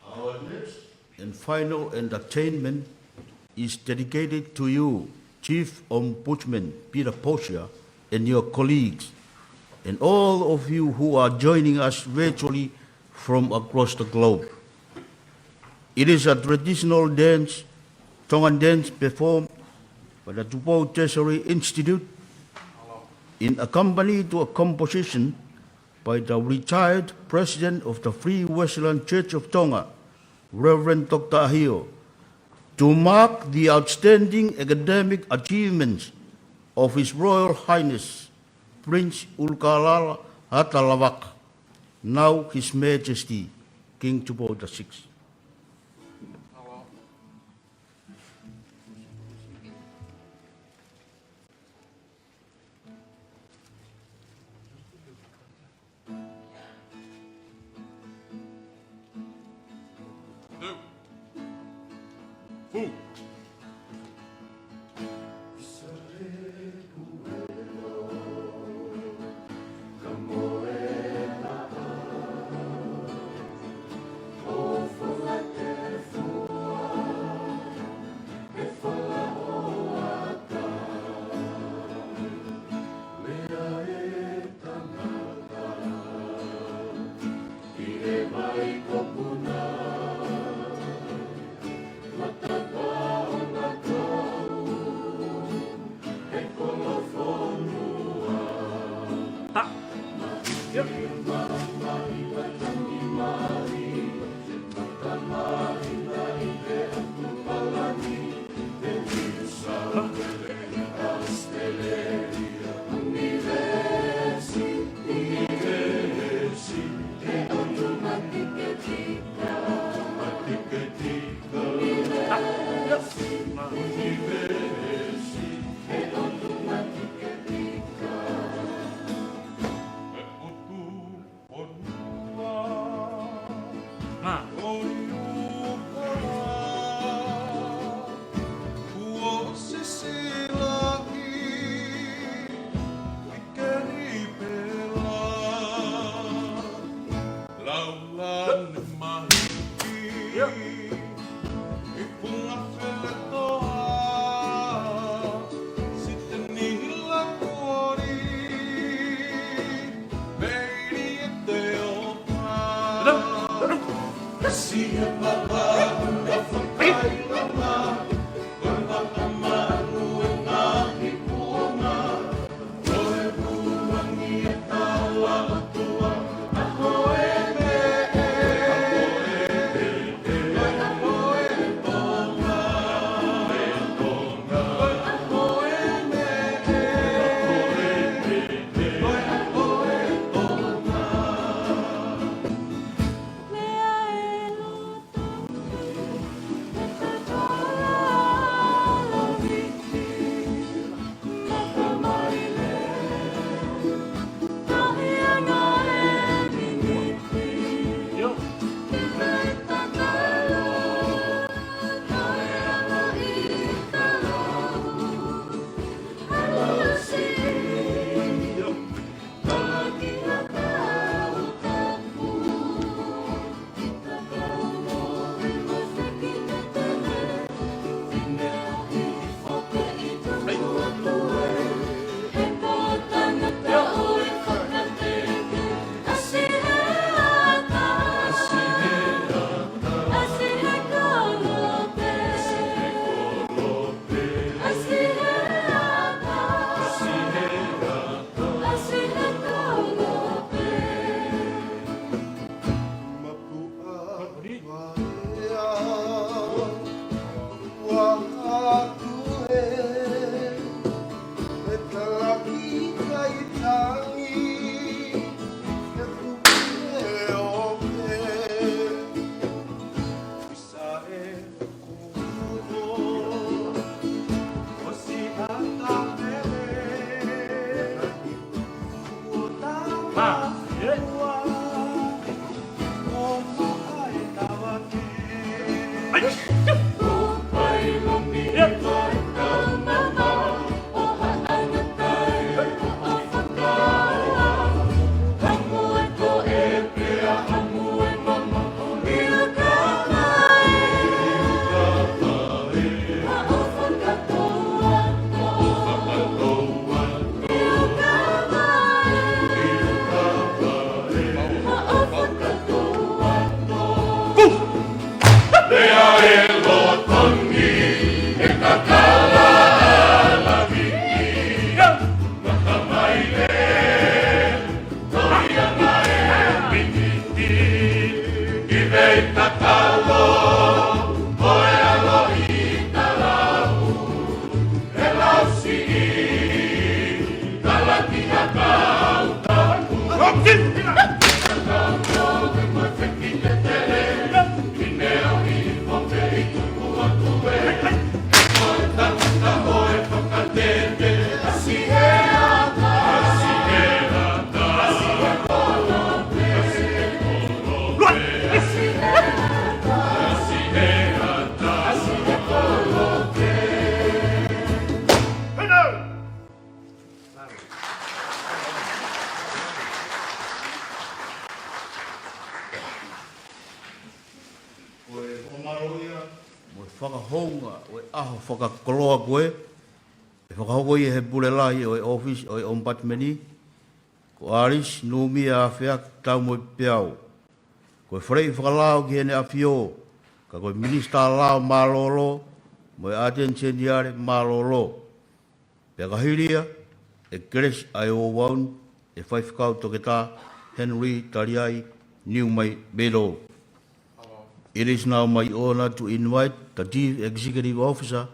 Speaker 3: Our next and final entertainment is dedicated to you, Chief Ombudsman Peter Posia, and your colleagues, and all of you who are joining us virtually from across the globe. It is a traditional dance, Tongan dance performed by the Tupou Treasury Institute in accompany to a composition by the retired President of the Free Wesleyan Church of Tonga, Reverend Dr. Ahio, to mark the outstanding academic achievements of His Royal Highness Prince Ulkalala Hatalawak, now His Majesty King Tupou VI. Whakahonga, o aho whakakoloa koe, e whakahoko i he pulelahi o e Ofisi o e Omipatimeni, ko Aris, Numi a Whiak, tau mo i Piau. Ko e whrei whakalao ki hene a Whio, ka koe Minista Lao Malolo, mo e Aten Seniare Malolo. Pea kahiria, e Grace ai o waun, e whaifakau toketa Henry Tariai, New Mai Bedo. It is now my honor to invite the Chief Executive Officer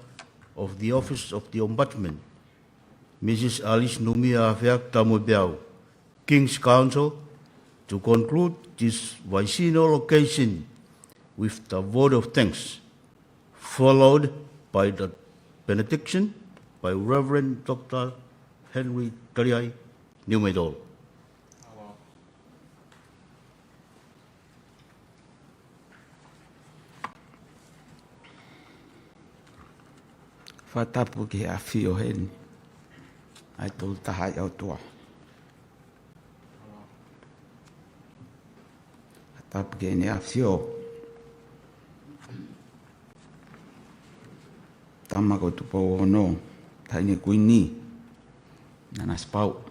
Speaker 3: of the Office of the Ombudsman, Mrs. Alice Numia Afiak Tamubiao, King's Council, to conclude this Vicennial occasion with the vote of thanks, followed by the benediction by Reverend Dr. Henry Tariai Numedol.
Speaker 8: Whatapu ki a whio hen, ai tō tahai au toa. Whatapu ki ne a whio. Tamako tupo ono, taine kuini, nana spau.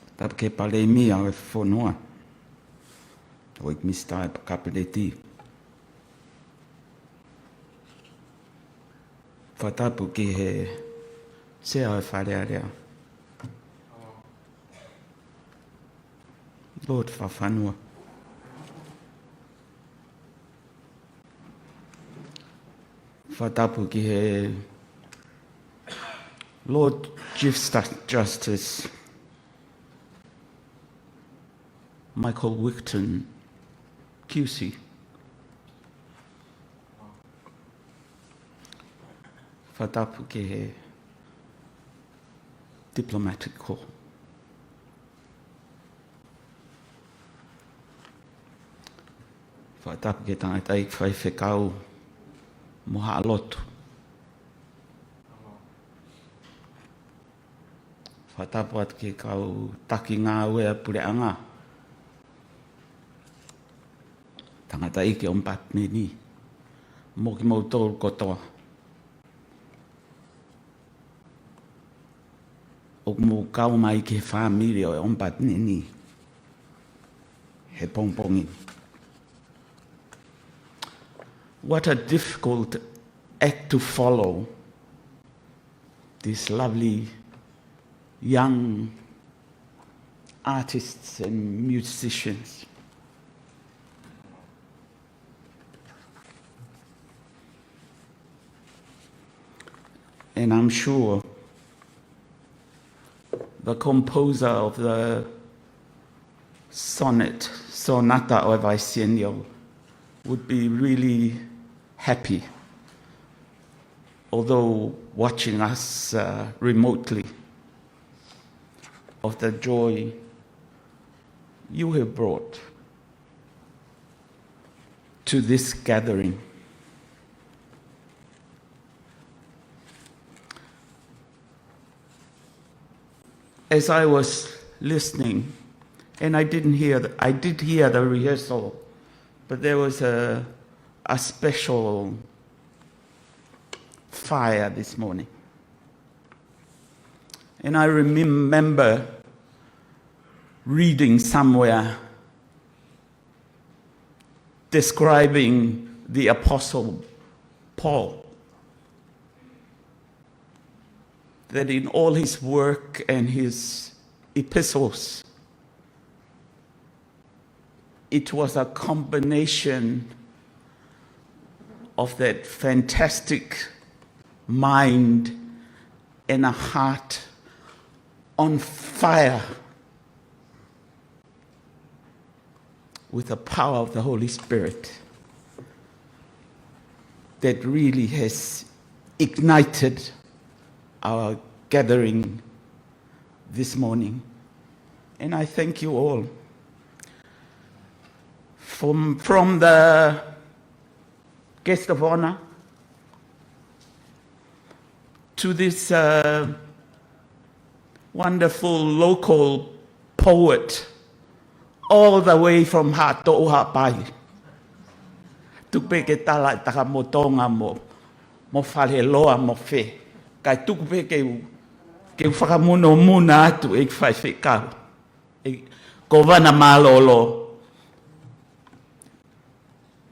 Speaker 8: Whatapu ki pale mi au e whonua. Oik mista e pakapeleti. Whatapu ki he sea e wharearea. Lord whawhanua. Whatapu ki he Lord Chief Justice Michael Wickton QC. Whatapu ki he diplomatic corps. Whatapu ki tangata i whai whekau moha alotu. Whatapu atu ki kau taki ngā ue pure anga. Tangata i ki Omipatimeni. Mō ki mau tōru kotoa. O mō kau mai ki he whāmiri o e Omipatimeni. He pongpongi. What a difficult act to follow. These lovely young artists and musicians. And I'm sure the composer of the sonata of Vicennial would be really happy, although watching us remotely, of the joy you have brought to this gathering. As I was listening, and I did hear the rehearsal, but there was a special fire this morning. And I remember reading somewhere describing the Apostle Paul, that in all his work and his epistles, it was a combination of that fantastic mind and a heart on fire with the power of the Holy Spirit that really has ignited our gathering this morning. And I thank you all. From the guest of honor to this wonderful local poet, all the way from Hato'oha Pai. Tupe ke tala taka mo Tonga mo whaleloa mo whe. Kai tupe ke whakamuno muna atu e whai whekau. Ko wana malolo.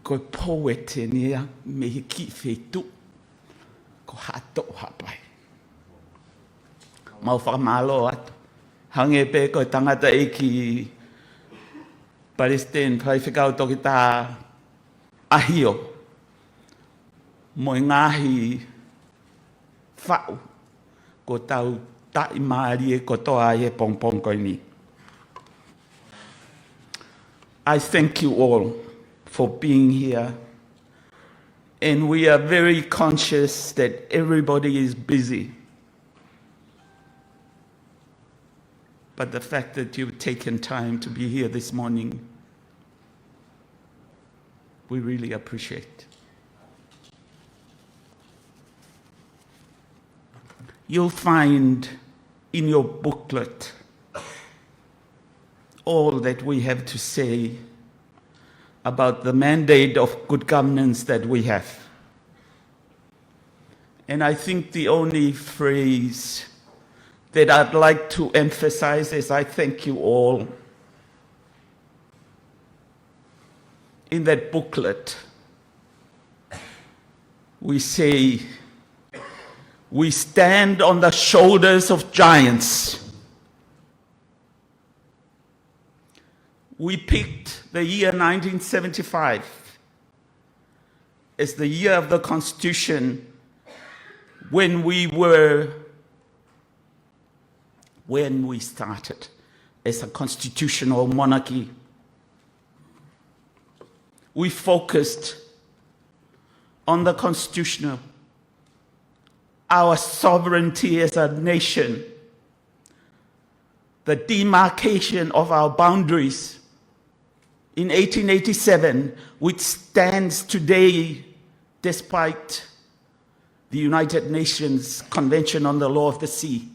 Speaker 8: Ko poet e nia me he ki whetu. Ko Hato'oha Pai. Mau whakamalo atu. Hange pe ko tangata e ki Palestine whai whekau toki tā ahio. Mo ngahi whau. Ko tau tai maari e ko toa e pong koi ni. I thank you all for being here. And we are very conscious that everybody is busy. But the fact that you've taken time to be here this morning, we really appreciate. You'll find in your booklet all that we have to say about the mandate of good governance that we have. And I think the only phrase that I'd like to emphasize is I thank you all. In that booklet, we say, we stand on the shoulders of giants. We picked the year 1975 as the year of the Constitution when we started as a constitutional monarchy. We focused on the constitutional, our sovereignty as a nation, the demarcation of our boundaries in 1887, which stands today despite the United Nations Convention on the Law of the Sea.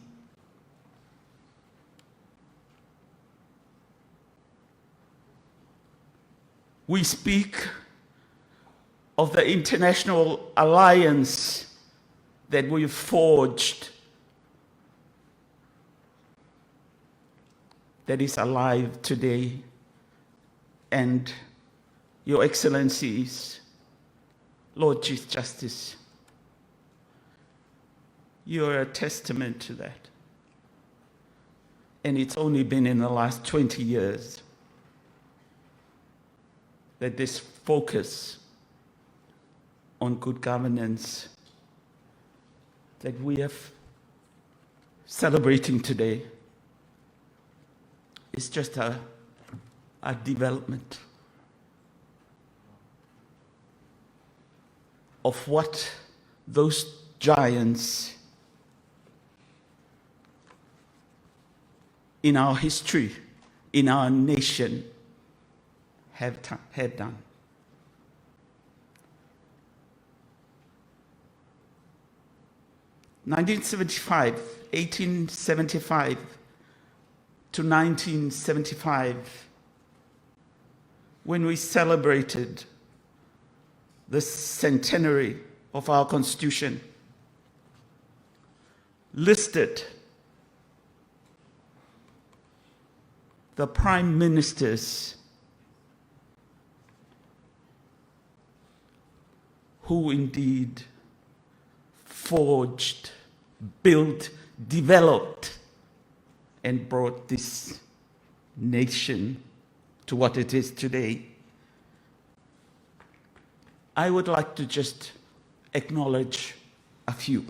Speaker 8: We speak of the international alliance that we've forged that is alive today. And Your Excellencies, Lord Chief Justice, you're a testament to that. And it's only been in the last 20 years that this focus on good governance that we are celebrating today is just a development of what those giants in our history, in our nation, have done. In 1875 to 1975, when we celebrated the centenary of our Constitution, listed the prime ministers who indeed forged, built, developed, and brought this nation to what it is today. I would like to just acknowledge a few.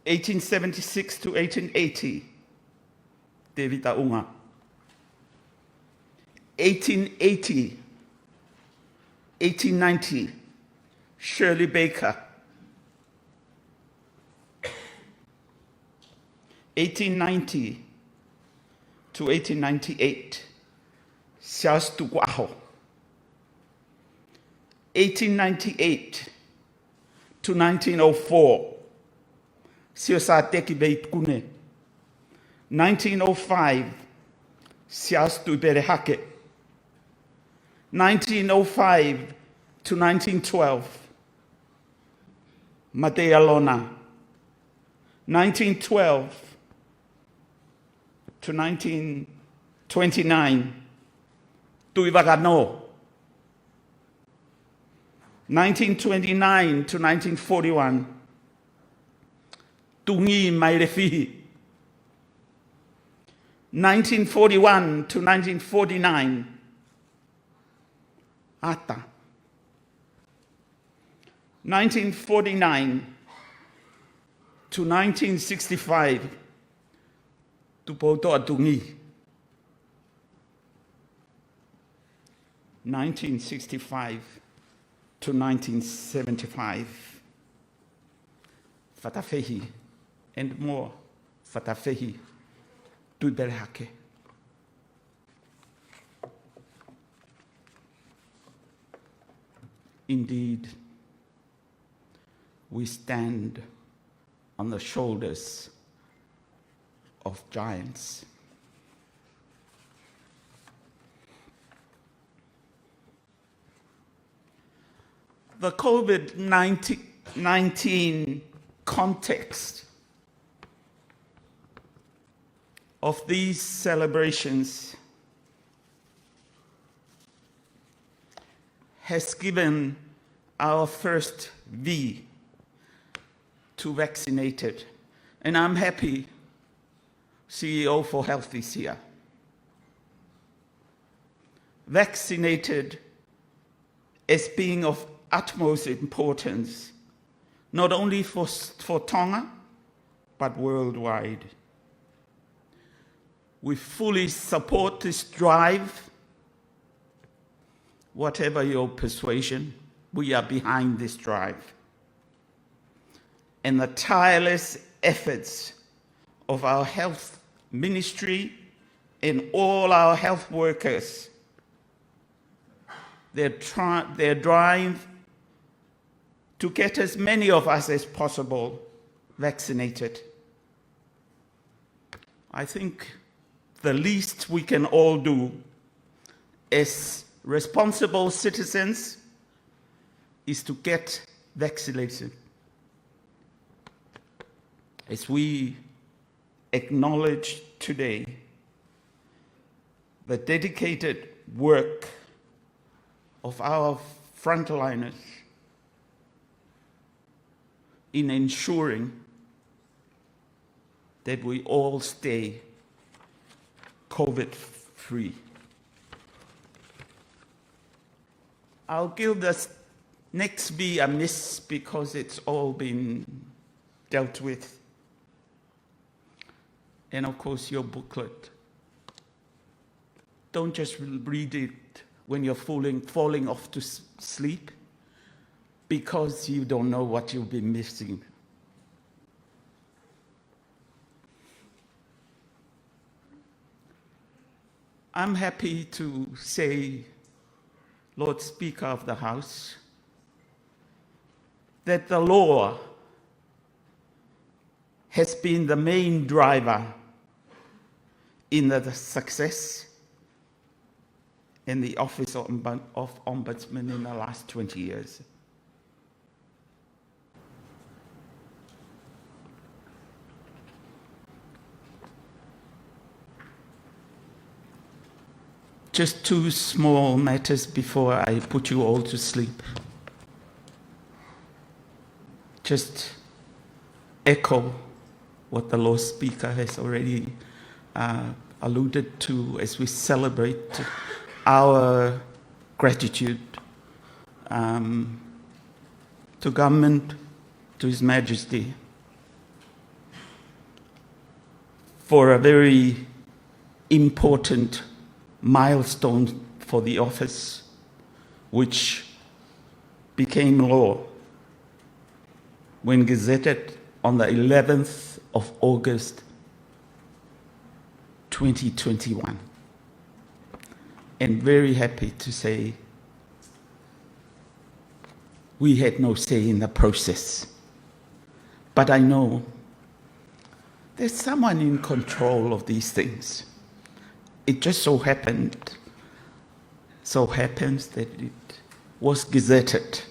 Speaker 8: 1876 to 1880, David Aunga. 1880, 1890, Shirley Baker. 1890 to 1898, Sias Tuguaho. 1898 to 1904, Siasa Teki Beit Kune. 1905, Sias Tuberehake. 1905 to 1912, Matea Lona. 1912 to 1929, Tuivagano. 1929 to 1941, Tungi Mairefihi. 1941 to 1949, Ata. 1949 to 1965, Tupoto Atungi. 1965 to 1975, Fatafehi, and more Fatafehi, Tuberhake. Indeed, we stand on the shoulders of giants. The COVID-19 context of these celebrations has given our first V to Vaccinated. And I'm happy CEO for Health is here. Vaccinated as being of utmost importance, not only for Tonga, but worldwide. We fully support this drive. Whatever your persuasion, we are behind this drive. And the tireless efforts of our health ministry and all our health workers, their drive to get as many of us as possible vaccinated. I think the least we can all do as responsible citizens is to get vaccinated. As we acknowledge today the dedicated work of our frontliners in ensuring that we all stay COVID-free. I'll give this next B a miss because it's all been dealt with. And of course, your booklet. Don't just read it when you're falling off to sleep, because you don't know what you'll be missing. I'm happy to say, Lord Speaker of the House, that the law has been the main driver in the success in the Office of Ombudsman in the last 20 years. Just two small matters before I put you all to sleep. Just echo what the Lord Speaker has already alluded to as we celebrate our gratitude to government, to His Majesty. for a very important milestone for the office, which became law when gazetted on the 11th of August 2021. And very happy to say we had no say in the process. But I know there's someone in control of these things. It just so happens that it was gazetted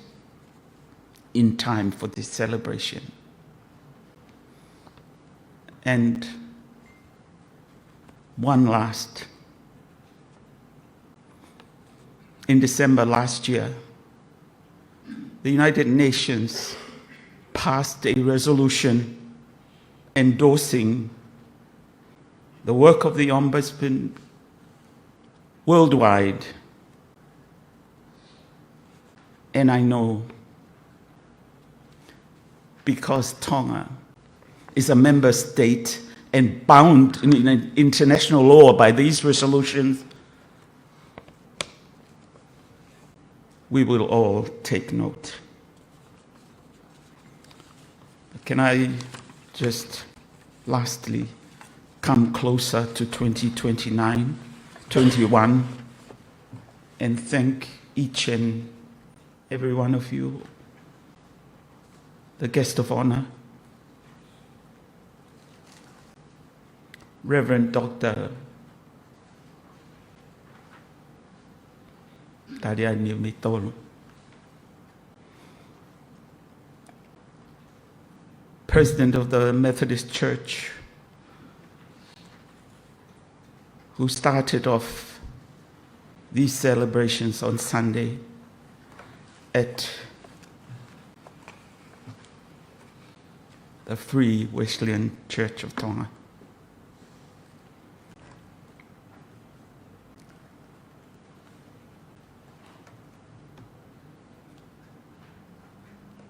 Speaker 8: in time for this celebration. And one last. In December last year, the United Nations passed a resolution endorsing the work of the Ombudsman worldwide. And I know because Tonga is a member state and bound in international law by these resolutions, we will all take note. Can I just lastly come closer to 2021 and thank each and every one of you, the guest of honor, Reverend Dr. President of the Methodist Church, who started off these celebrations on Sunday at the Free Wesleyan Church of Tonga.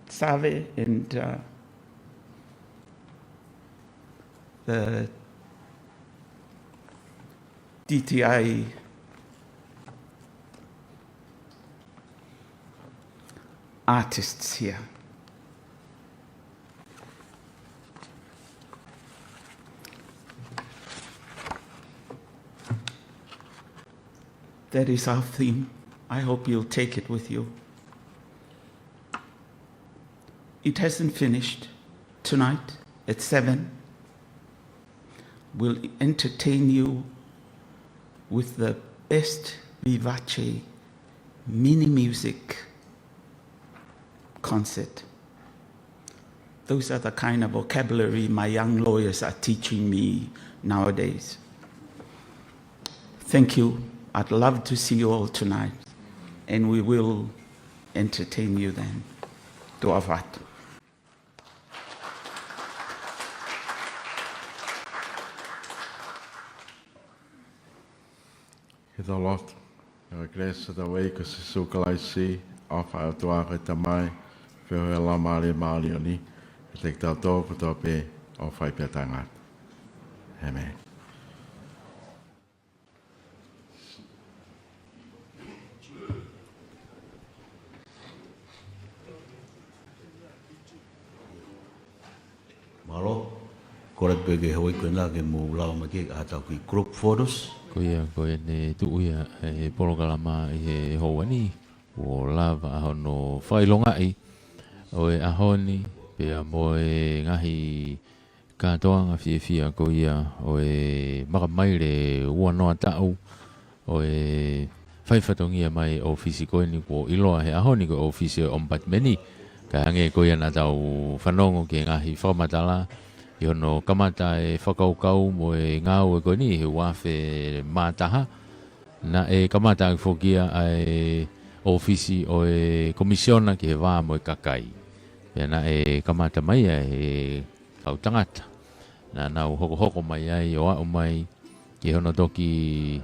Speaker 8: Save and the DTI artists here. That is our theme. I hope you'll take it with you. It hasn't finished. Tonight at 7, we'll entertain you with the best vivace mini music concert. Those are the kind of vocabulary my young lawyers are teaching me nowadays. Thank you. I'd love to see you all tonight, and we will entertain you then. Tuavat.
Speaker 2: Kita lot, o igreja da wei ko se sukalaisi, afa o tua ko tamai, feo e la mari ni, te tau tō ko tō pe o whai pia tangat. Amen.
Speaker 3: Malo, kore pege hoi kena ke mo lau ma ke ata ki group photos.
Speaker 1: Ko ne tu ia e polokalama e hoani o lava ahono whailongai o e ahoni pea mo e ngahi katoanga whiawhia ko ia o e makamaire ua noa tau o e whaiwhatongia mai ofisi ko ni ko iloa he ahoni ko ofisi o Omipatimeni ka hange ko ia na tau whanongo ke ngahi whamatala i hono kamata e whakaukau mo e ngāu e koe ni he wafe mātaha na e kamata e whokia e ofisi o e komisiona ki he wā mo e kakai pia na e kamata mai e kau tangata na nau hoko mai ai o au mai ki hono toki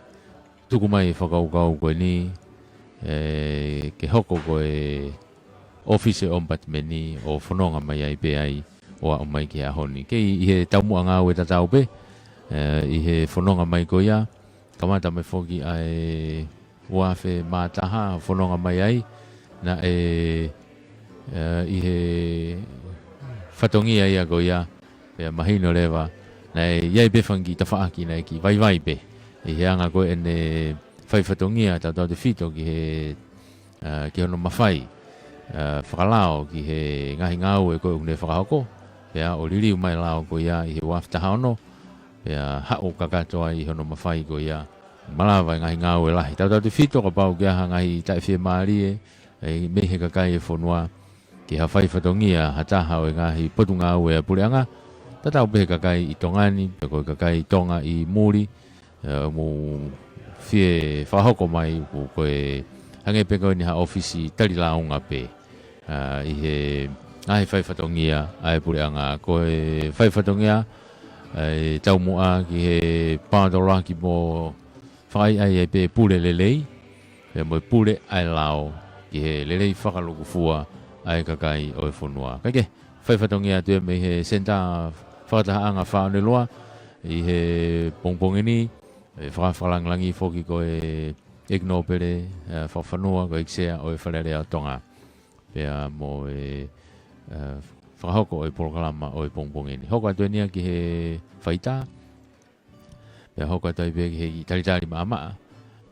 Speaker 1: tuku mai whakaukau koe ni ke hoko koe ofisi o Omipatimeni o whanonga mai ai pe ai o mai ki a honi. Kei he taumua ngā ue tatau pe, I he whanonga mai ko ia, kamata mai whoki ai wafe mātaha whanonga mai ai, na i he whatongia ia ko ia, pia mahino lewa, na iai befangi ta whaaki na ki vai be, i he anga ko ene whai whatongia tau tau te whito ki he ki hono mawhai, whakalao ki he ngahi ngau e koe unei whakahoko, pia o liriu mai lao ko ia i he waftaha ono, pia hao kakatoa i hono mawhai ko ia, malawa ngahi ngau e lahi. Tau te whito ka pau kia ha ngahi tai whia maari e mehe kakai e whanua, ki ha whai whatongia hataha o ngahi potu ngau e pureanga, tatau pehe kakai i Tongani, pe koe kakai i Tonga i Muri, mu whie whahoko mai ku koe hange pe koe ni ha Ofisi tari launga pe. I he ngahi whai whatongia ai pureanga, koe whai whatongia e tau mua ki he pātora ki mo whai ai e pe pule lelei, pe mo pule ai lao ki he lelei whakaloku fua ai kakai o e whanua. Kaike, whai whatongia tue me he senta whakatahaanga whaone loa, i he pongpongeni, e whakawhalangi whoki ko e igno pere, whawhanua ko iksea o e whalere a Tonga. Pea mo e whakahoko o e porokalama o e pongpongeni. Hoko atu nia ki he whaita, pea hoko atu pe ki he taritari maamaa,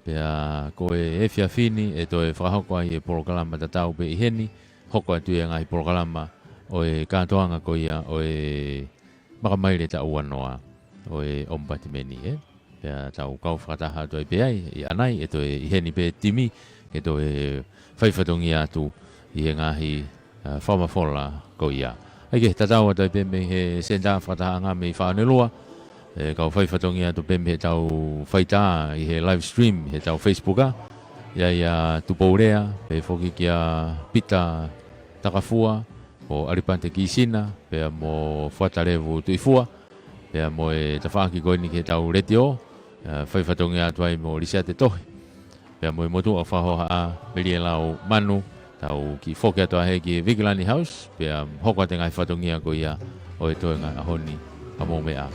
Speaker 1: pea ko e whia whini e to e whakahoko ai e porokalama tatau pe i heni, hoko atu e ngai porokalama o e kātoanga ko ia o e makamaire ta uanoa o e Omipatimeni e. Pea tau kau whakataha atu e pe ai, i anai e to e i heni pe timi, e to e whaiwhatongi atu i he ngahi whamafola ko ia. Aike, tatau atu e pe me he senta whakataha ngā me i whaanelua, e kau whaiwhatongi atu pe me he tau whaita i he live stream, he tau Facebooka, ia tupourea, pe whoki kia pita takafua, o aripante ki sina, pea mo whatarevu tuifua, pea mo e tawhaki koe ni ke tau retio, whaiwhatongi atu ai mo risia te tohi, pea mo e motu a whahoha a melie lau manu, tau ki whoki atu ahe ki Vigilani House, pea hoko te ngai whatongia ko ia o e toenga ahoni a mo mea.